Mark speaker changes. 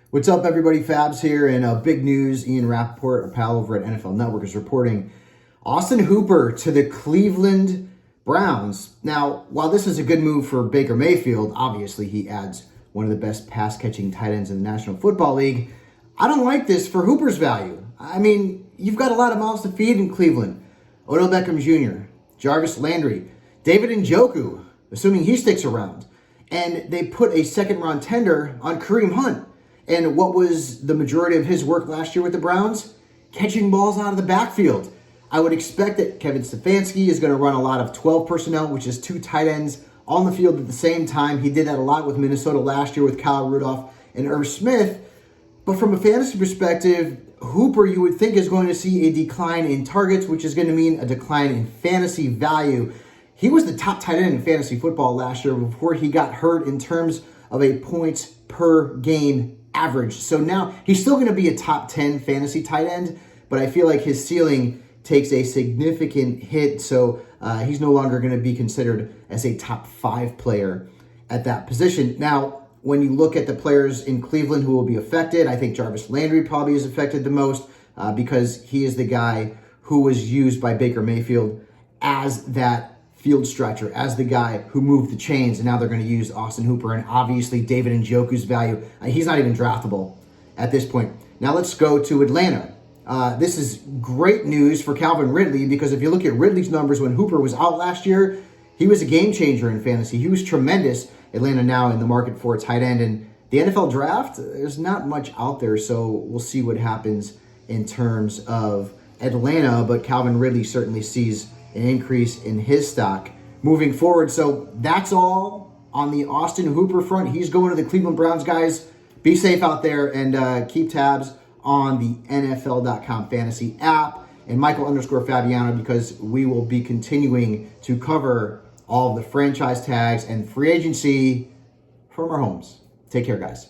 Speaker 1: What's up, everybody? Fabs here, and big news. Ian Rappaport, a pal over at NFL Network, is reporting Austin Hooper to the Cleveland Browns. Now, while this is a good move for Baker Mayfield, obviously he adds one of the best pass-catching tight ends in the National Football League. I don't like this for Hooper's value. I mean, you've got a lot of mouths to feed in Cleveland. Odell Beckham Jr., Jarvis Landry, David Njoku, assuming he sticks around. And they put a second-round tender on Kareem Hunt. And what was the majority of his work last year with the Browns? Catching balls out of the backfield. I would expect that Kevin Stefanski is going to run a lot of 12 personnel, which is two tight ends on the field at the same time. He did that a lot with Minnesota last year with Kyle Rudolph and Irv Smith. But from a fantasy perspective, Hooper, you would think, is going to see a decline in targets, which is going to mean a decline in fantasy value. He was the top tight end in fantasy football last year before he got hurt in terms of a points per game average. So now he's still going to be a top 10 fantasy tight end, but I feel like his ceiling takes a significant hit. So he's no longer going to be considered as a top 5 player at that position. Now, when you look at the players in Cleveland who will be affected, I think Jarvis Landry probably is affected the most because he is the guy who was used by Baker Mayfield as that field stretcher, as the guy who moved the chains, and now they're going to use Austin Hooper, and obviously David Njoku's value. He's not even draftable at this point. Now let's go to Atlanta. This is great news for Calvin Ridley, because if you look at Ridley's numbers when Hooper was out last year, he was a game changer in fantasy. He was tremendous. Atlanta now in the market for a tight end, and the NFL draft, there's not much out there, so we'll see what happens in terms of Atlanta, but Calvin Ridley certainly sees an increase in his stock moving forward. So that's all on the Austin Hooper front. He's going to the Cleveland Browns, guys. Be safe out there, and keep tabs on the NFL.com fantasy app and Michael_Fabiano, because we will be continuing to cover all of the franchise tags and free agency from our homes. Take care, guys.